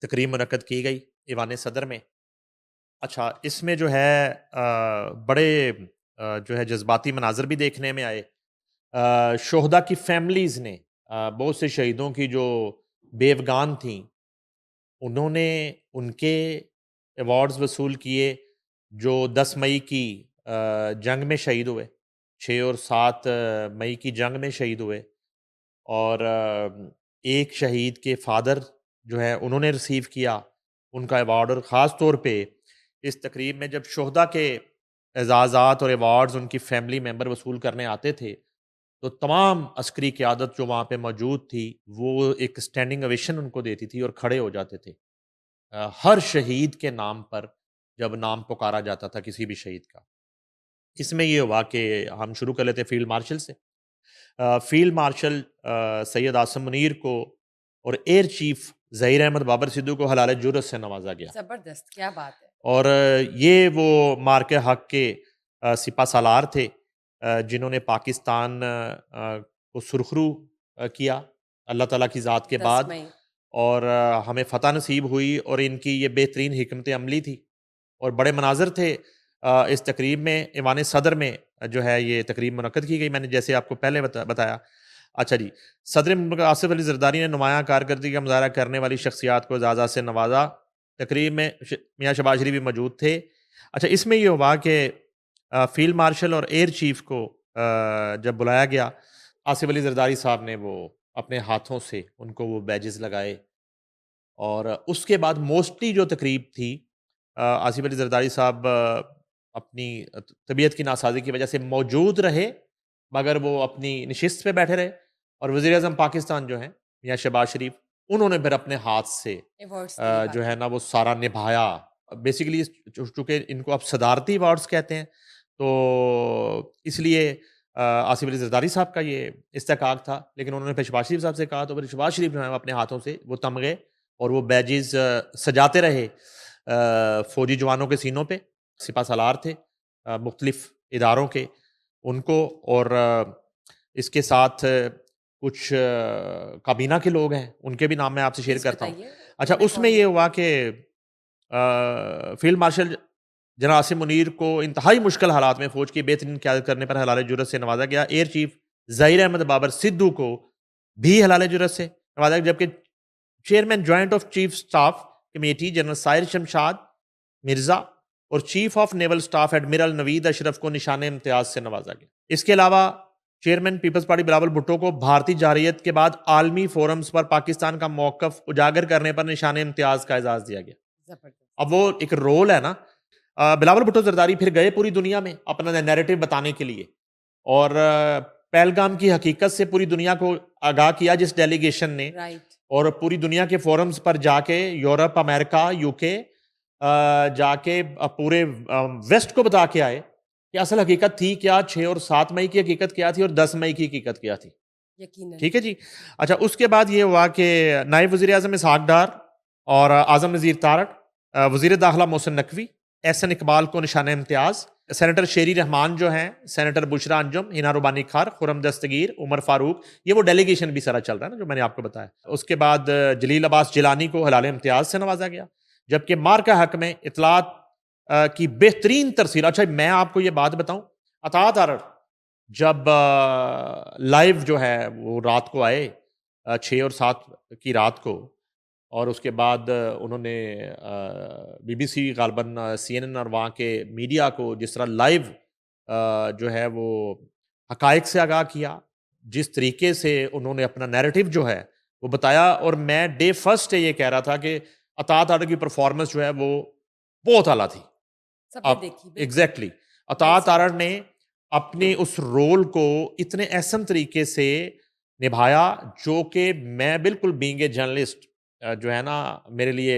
تقریب منعقد کی گئی ایوان صدر میں۔ اچھا، اس میں جو ہے بڑے جو ہے جذباتی مناظر بھی دیکھنے میں آئے۔ شہداء کی فیملیز نے بہت سے شہیدوں کی جو بیوگان تھیں، انہوں نے ان کے ایوارڈز وصول کیے جو 10 مئی کی جنگ میں شہید ہوئے، 6 اور 7 مئی کی جنگ میں شہید ہوئے، اور ایک شہید کے فادر جو ہے انہوں نے ریسیو کیا ان کا ایوارڈ۔ اور خاص طور پہ اس تقریب میں جب شہداء کے اعزازات اور ایوارڈز ان کی فیملی ممبر وصول کرنے آتے تھے، تو تمام عسکری قیادت جو وہاں پہ موجود تھی وہ ایک اسٹینڈنگ اویشن ان کو دیتی تھی اور کھڑے ہو جاتے تھے ہر شہید کے نام پر جب نام پکارا جاتا تھا کسی بھی شہید کا۔ اس میں یہ ہوا کہ ہم شروع کر لیتے فیلڈ مارشل سے۔ فیلڈ مارشل سید عاصم منیر کو اور ایئر چیف ظہیر احمد بابر سدھو کو حلال جرت سے نوازا گیا، زبردست، کیا بات ہے۔ اور یہ وہ مارکے حق کے سپہ سالار تھے جنہوں نے پاکستان کو سرخرو کیا اللہ تعالیٰ کی ذات کے 10 بعد، مئی اور ہمیں فتح نصیب ہوئی، اور ان کی یہ بہترین حکمت عملی تھی اور بڑے مناظر تھے۔ اس تقریب میں ایوان صدر میں جو ہے یہ تقریب منعقد کی گئی، میں نے جیسے آپ کو پہلے بتایا۔ اچھا جی، صدر مملکت آصف علی زرداری نے نمایاں کارکردگی کا مظاہرہ کرنے والی شخصیات کو اعزازات سے نوازا۔ تقریب میں میاں شہباز شریف بھی موجود تھے۔ اچھا، اس میں یہ ہوا کہ فیلڈ مارشل اور ایئر چیف کو جب بلایا گیا، آصف علی زرداری صاحب نے وہ اپنے ہاتھوں سے ان کو وہ بیجز لگائے، اور اس کے بعد موسٹلی جو تقریب تھی آصف علی زرداری صاحب اپنی طبیعت کی ناسازی کی وجہ سے موجود رہے، مگر وہ اپنی نشست پہ بیٹھے رہے، اور وزیر اعظم پاکستان جو ہیں میاں شہباز شریف، انہوں نے پھر اپنے ہاتھ سے ایوارڈز تقریبا جو ہے نا وہ سارا نبھایا۔ بیسیکلی چونکہ ان کو اب صدارتی ایوارڈز کہتے ہیں، تو اس لیے آصف علی زرداری صاحب کا یہ استحقاق تھا، لیکن انہوں نے پھر شہباز شریف صاحب سے کہا، تو پھر شہباز شریف جو ہے اپنے ہاتھوں سے وہ تمغے اور وہ بیجز سجاتے رہے فوجی جوانوں کے سینوں پہ۔ سپہ سالار تھے مختلف اداروں کے، ان کو، اور اس کے ساتھ کچھ کابینہ کے لوگ ہیں، ان کے بھی نام میں آپ سے شیئر پلیز کرتا ہوں۔ بتائیے، اچھا، اس میں یہ ہوا کہ field marshal general Asim Munir کو انتہائی مشکل حالات میں فوج کی بہترین قیادت کرنے پر حلال جرت سے نوازا گیا۔ ایئر چیف ظہیر احمد بابر سدھو کو بھی حلال جرت سے نوازا گیا، جبکہ chairman joint of chief staff committee general Sahir Shamshad Mirza اور chief of naval staff admiral Naveed Ashraf کو نشان امتیاز سے نوازا گیا۔ اس کے علاوہ chairman Peoples Party Bilawal Bhutto کو بھارتی جارحیت کے بعد عالمی فورمز پر پاکستان کا موقف اجاگر کرنے پر نشان امتیاز کا اعزاز دیا گیا۔ زبردست۔ اب وہ ایک رول ہے نا، بلاول بھٹو زرداری پھر گئے پوری دنیا میں اپنا نیریٹو بتانے کے لیے، اور پہلگام کی حقیقت سے پوری دنیا کو آگاہ کیا جس ڈیلیگیشن نے، رائٹ۔ اور پوری دنیا کے فورمز پر جا کے یورپ، امریکہ، یو کے جا کے پورے ویسٹ کو بتا کے آئے کہ اصل حقیقت تھی کیا، 6 اور 7 مئی کی حقیقت کیا تھی اور 10 مئی کی حقیقت کیا تھی۔ یقیناً۔ ٹھیک ہے جی۔ اچھا، اس کے بعد یہ ہوا کہ نائب وزیر اعظم اسحاق ڈار اور اعظم نذیر تارڑ، وزیر داخلہ محسن نقوی، احسن اقبال کو نشان امتیاز، سینیٹر شیری رحمان جو ہیں، سینیٹر بشرا انجم، ہنا ربانی خار، خرم دستگیر، عمر فاروق، یہ وہ ڈیلیگیشن بھی سارا چل رہا ہے نا جو میں نے آپ کو بتایا۔ اس کے بعد جلیل عباس جیلانی کو حلال امتیاز سے نوازا گیا، جبکہ مارکہ حق میں اطلاعات کی بہترین ترسیل۔ اچھا، میں آپ کو یہ بات بتاؤں، اطاعت ارڑ جب لائیو جو ہے وہ رات کو آئے 6 اور 7 کی رات کو، اور اس کے بعد انہوں نے بی بی سی غالباً CNN اور وہاں کے میڈیا کو جس طرح لائیو جو ہے وہ حقائق سے آگاہ کیا، جس طریقے سے انہوں نے اپنا نیریٹو جو ہے وہ بتایا، اور میں ڈے فرسٹ یہ کہہ رہا تھا کہ اطاعت ارڑ کی پرفارمنس جو ہے وہ بہت اعلیٰ تھی۔ سب نے آپ دیکھی، بالکل۔ ایگزیکٹلی اطاعت ارڑ نے اپنے اس رول کو اتنے احسن طریقے سے نبھایا، جو کہ میں بالکل بینگ اے جرنلسٹ جو ہے نا میرے لیے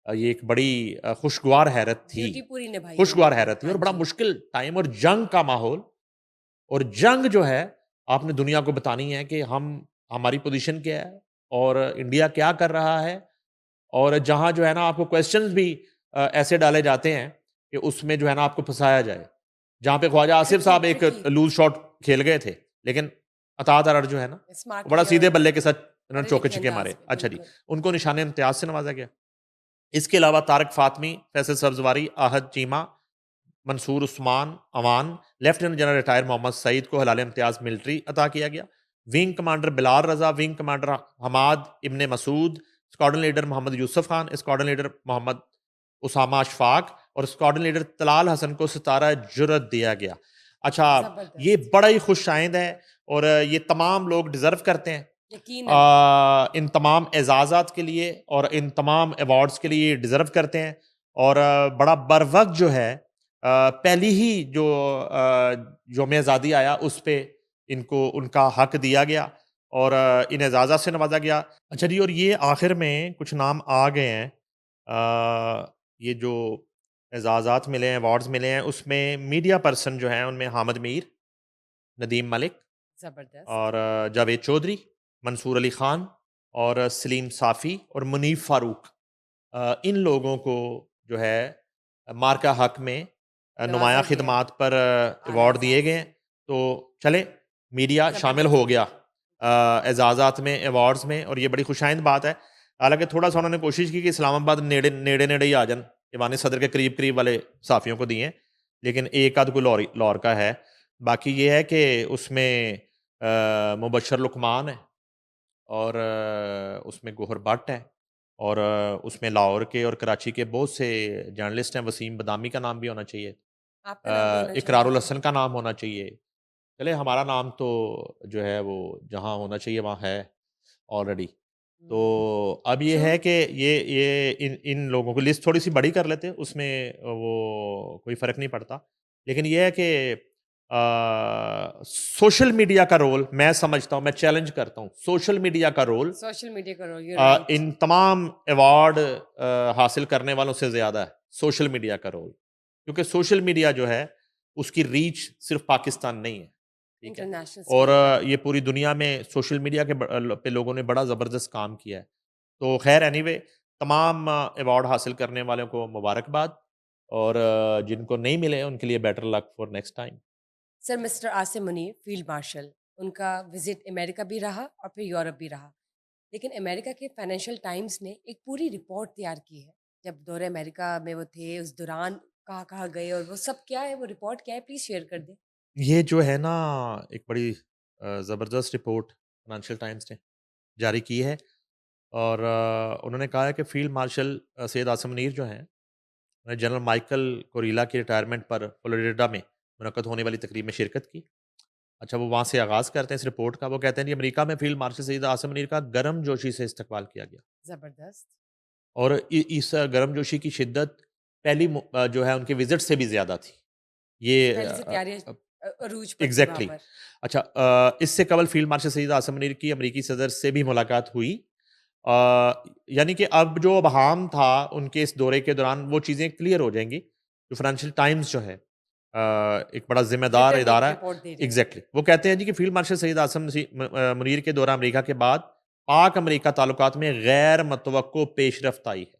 یہ ایک بڑی خوشگوار حیرت تھی، ڈیوٹی پوری نبھائی خوشگوار انہوں نے۔ حیرت تھی، اور ہاں بڑا جی۔ مشکل ٹائم، اور جنگ کا ماحول، اور جنگ جو ہے آپ نے دنیا کو بتانی ہے کہ ہماری پوزیشن کیا ہے اور انڈیا کیا کر رہا ہے، اور جہاں جو ہے نا آپ کو کویسچنز بھی ایسے ڈالے جاتے ہیں کہ اس میں جو ہے نا آپ کو پھنسایا جائے، جہاں پہ خواجہ آصف صاحب ایک لوز شاٹ کھیل گئے تھے، لیکن اطاعت ارڑ جو ہے نا بڑا سیدھے بلے کے ساتھ انہوں نے چوکے چھکے مارے۔ اچھا جی، ان کو نشان امتیاز سے نوازا گیا۔ اس کے علاوہ طارق فاطمی، فیصل سبزواری، احد چیمہ، منصور عثمان اوان، لیفٹیننٹ جنرل ریٹائر محمد سعید کو ہلال امتیاز ملٹری عطا کیا گیا. ونگ کمانڈر بلال رضا، ونگ کمانڈر حماد ابن مسعود، اسکواڈرن لیڈر محمد یوسف خان، اسکواڈرن لیڈر محمد اسامہ اشفاق اور اسکواڈرن لیڈر طلال حسن کو ستارہ جرت دیا گیا. اچھا، یہ زبردست. بڑا ہی خوش آئند ہے اور یہ تمام لوگ ڈیزرو کرتے ہیں یقیناً. ان تمام اعزازات کے لیے اور ان تمام ایوارڈز کے لیے ڈیزرو کرتے ہیں. اور بڑا بر وقت جو ہے پہلی ہی جو یوم آزادی آیا اس پہ ان کو ان کا حق دیا گیا اور ان اعزازات سے نوازا گیا. اچھا جی، اور یہ آخر میں کچھ نام آ گئے ہیں. یہ جو اعزازات ملے ہیں، ایوارڈز ملے ہیں، اس میں میڈیا پرسن جو ہیں ان میں حامد میر، ندیم ملک زبردست. اور جاوید چودھری، منصور علی خان اور سلیم صافی اور منیف فاروق، ان لوگوں کو جو ہے مارکہ حق میں نمایاں خدمات پر ایوارڈ دیے گئے ہیں. تو چلے میڈیا شامل ہو گیا اعزازات میں، ایوارڈز میں، اور یہ بڑی خوشائند بات ہے. حالانکہ تھوڑا سا انہوں نے کوشش کی کہ اسلام آباد نیڑے ہی آ جان، ایوان صدر کے قریب والے صحافیوں کو دیے، لیکن ایک آدھ کو لاہور کا ہے. باقی یہ ہے کہ اس میں مبشر لقمان ہے اور اس میں گوہر بٹ ہے اور اس میں لاہور کے اور کراچی کے بہت سے جرنلسٹ ہیں. وسیم بدامی کا نام بھی ہونا چاہیے، آپ کا نام بھی ہونا اقرار چاہیے. الحسن کا نام ہونا چاہیے. چلے ہمارا نام تو جو ہے وہ جہاں ہونا چاہیے وہاں ہے آلریڈی. تو اب یہ ہے کہ یہ ان لوگوں کو لسٹ تھوڑی سی بڑی کر لیتے، اس میں وہ کوئی فرق نہیں پڑتا. لیکن یہ ہے کہ سوشل میڈیا کا رول میں سمجھتا ہوں، میں چیلنج کرتا ہوں، سوشل میڈیا کا رول سوشل میڈیا کا رول ان تمام ایوارڈ حاصل کرنے والوں سے زیادہ ہے. سوشل میڈیا کا رول، کیونکہ سوشل میڈیا جو ہے اس کی ریچ صرف پاکستان نہیں ہے، ٹھیک ہے، اور یہ پوری دنیا میں سوشل میڈیا کے پہ لوگوں نے بڑا زبردست کام کیا ہے. تو خیر اینی وے، تمام ایوارڈ حاصل کرنے والوں کو مبارکباد، اور جن کو نہیں ملے ان کے لیے better luck for next time. Sir mister Asim Munir field marshal, ان کا وزٹ امریکہ بھی رہا اور پھر یورپ بھی رہا، لیکن امریکہ کے فائنینشیل ٹائمز نے ایک پوری رپورٹ تیار کی ہے جب دور امریکہ میں وہ تھے، اس دوران کہاں کہاں گئے اور وہ سب کیا ہے، وہ رپورٹ کیا ہے، پلیز شیئر کر دیں. یہ جو ہے نا ایک بڑی زبردست رپورٹ فائنینشیل ٹائمز نے جاری کی ہے، اور انہوں نے کہا ہے کہ فیلڈ مارشل سید عاصم منیر جو ہیں، جنرل مائیکل کوریلا کی ریٹائرمنٹ پر فلوریڈا میں منعقد ہونے والی تقریب میں شرکت کی. اچھا، وہ وہاں سے آغاز کرتے ہیں اس رپورٹ کا. وہ کہتے ہیں کہ امریکہ میں فیلڈ مارشل سید عاصم منیر کا گرم جوشی سے استقبال کیا گیا، زبردست. اور اس گرم جوشی کی شدت پہلی جو ہے ان کے وزٹ سے بھی زیادہ تھی. یہ پہلے سے تیاریاں عروج پر تھی ایگزیکٹلی. وہاں پر. اچھا، اس سے قبل فیلڈ مارشل سید عاصم منیر کی امریکی صدر سے بھی ملاقات ہوئی، یعنی کہ اب جو ابہام تھا ان کے اس دورے کے دوران وہ چیزیں کلیئر ہو جائیں گی. جو فائنینشیل ٹائمز جو ہے ایک بڑا ذمہ دار ادارہ ہے. ایگزیکٹلی. وہ کہتے ہیں جی کہ فیلڈ مارشل سید عاصم منیر کے دورہ امریکہ کے بعد پاک امریکہ تعلقات میں غیر متوقع پیش رفت آئی ہے.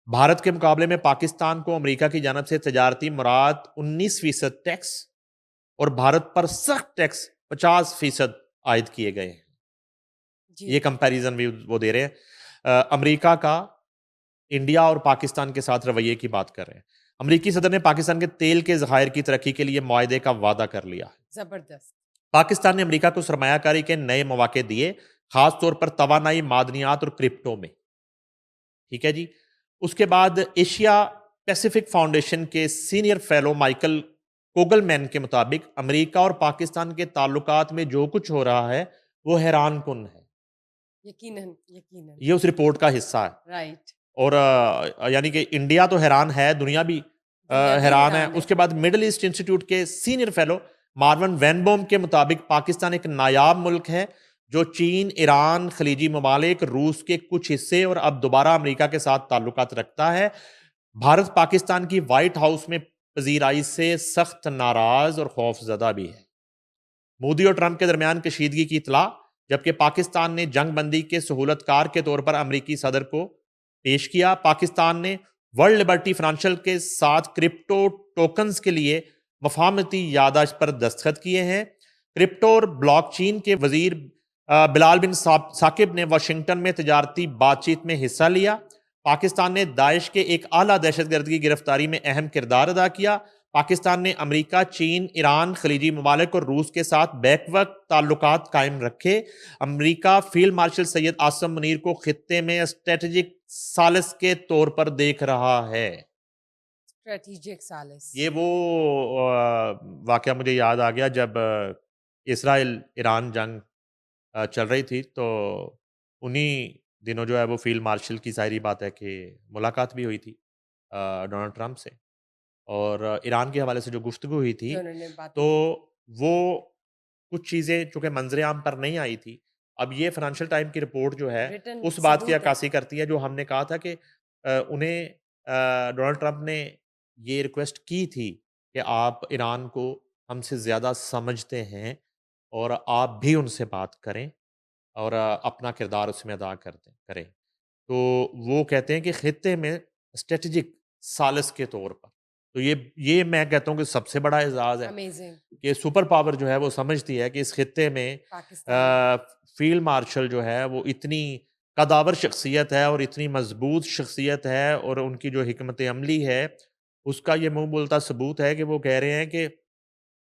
بھارت کے مقابلے میں پاکستان کو امریکہ کی جانب سے تجارتی مراد 19% ٹیکس اور بھارت پر سخت ٹیکس 50% عائد کیے گئے ہیں. یہ کمپیریزن بھی وہ دے رہے ہیں. امریکہ کا انڈیا اور پاکستان کے ساتھ رویے کی بات کر رہے ہیں. امریکی صدر نے پاکستان کے تیل کے ذخائر کی ترقی کے لیے معاہدے کا وعدہ کر لیا. زبردست. پاکستان نے امریکہ کو سرمایہ کاری کے نئے مواقع دیے، خاص طور پر توانائی، معدنیات اور کرپٹو میں. ٹھیک ہے جی. اس کے بعد ایشیا پیسیفک فاؤنڈیشن کے سینئر فیلو مائیکل کوگل مین کے مطابق امریکہ اور پاکستان کے تعلقات میں جو کچھ ہو رہا ہے وہ حیران کن ہے. یقیناً. یہ اس رپورٹ کا حصہ ہے. رائٹ. اور یعنی کہ انڈیا تو حیران ہے، دنیا بھی حیران ہے. اس کے بعد مڈل ایسٹ انسٹیٹیوٹ کے سینئر فیلو مارون وینبوم کے مطابق پاکستان ایک نایاب ملک ہے جو چین، ایران، خلیجی ممالک، روس کے کچھ حصے اور اب دوبارہ امریکہ کے ساتھ تعلقات رکھتا ہے. بھارت پاکستان کی وائٹ ہاؤس میں پذیرائی سے سخت ناراض اور خوف زدہ بھی ہے. مودی اور ٹرمپ کے درمیان کشیدگی کی اطلاع، جبکہ پاکستان نے جنگ بندی کے سہولت کار کے طور پر امریکی صدر کو پیش کیا. پاکستان نے ورلڈ لبرٹی فائنینشل کے ساتھ کرپٹو ٹوکنز کے لیے مفاہمتی یادداشت پر دستخط کیے ہیں. کرپٹو اور بلاک چین کے وزیر بلال بن ثاقب نے واشنگٹن میں تجارتی بات چیت میں حصہ لیا. پاکستان نے داعش کے ایک اعلیٰ دہشت گرد کی گرفتاری میں اہم کردار ادا کیا. پاکستان نے امریکہ، چین، ایران، خلیجی ممالک اور روس کے ساتھ بیک وقت تعلقات قائم رکھے. امریکہ فیلڈ مارشل سید عاصم منیر کو خطے میں اسٹریٹجک ثالث کے طور پر دیکھ رہا ہے. اسٹریٹجک سالس. یہ وہ واقعہ مجھے یاد آ گیا جب اسرائیل ایران جنگ چل رہی تھی، تو انہی دنوں جو ہے وہ فیلڈ مارشل کی ظاہری بات ہے کہ ملاقات بھی ہوئی تھی ڈونلڈ ٹرمپ سے، اور ایران کے حوالے سے جو گفتگو ہوئی تھی جو انہوں نے باتیں تو کی. وہ کچھ چیزیں چونکہ منظر عام پر نہیں آئی تھی. اب یہ فائنینشیل ٹائم کی رپورٹ جو ہے Written اس بات کی ثبوت ہے. عکاسی کرتی ہے جو ہم نے کہا تھا کہ انہیں ڈونلڈ ٹرمپ نے یہ ریکویسٹ کی تھی کہ آپ ایران کو ہم سے زیادہ سمجھتے ہیں اور آپ بھی ان سے بات کریں اور اپنا کردار اس میں ادا کریں. تو وہ کہتے ہیں کہ خطے میں اسٹریٹجک ثالث کے طور پر، تو یہ میں کہتا ہوں کہ سب سے بڑا اعزاز ہے Amazing. کہ سپر پاور جو ہے وہ سمجھتی ہے کہ اس خطے میں پاکستان. فیلڈ مارشل جو ہے وہ اتنی قداور شخصیت ہے اور اتنی مضبوط شخصیت ہے، اور ان کی جو حکمت عملی ہے اس کا یہ منہ بولتا ثبوت ہے کہ وہ کہہ رہے ہیں کہ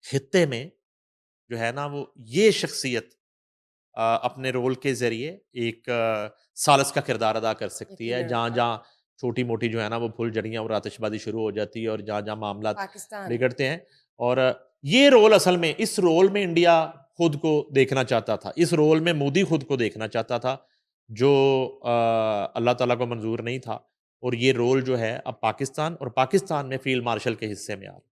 خطے میں جو ہے نا وہ یہ شخصیت اپنے رول کے ذریعے ایک ثالث کا کردار ادا کر سکتی ہے. جہاں جہاں چھوٹی موٹی جو ہے نا وہ پھول جڑیاں اور آتش بازی شروع ہو جاتی ہے، اور جہاں جہاں معاملات پاکستان. بگڑتے ہیں. اور یہ رول اصل میں اس رول میں انڈیا خود کو دیکھنا چاہتا تھا، اس رول میں مودی خود کو دیکھنا چاہتا تھا، جو اللہ تعالیٰ کو منظور نہیں تھا. اور یہ رول جو ہے اب پاکستان اور پاکستان میں فیلڈ مارشل کے حصے میں آ رہا ہے.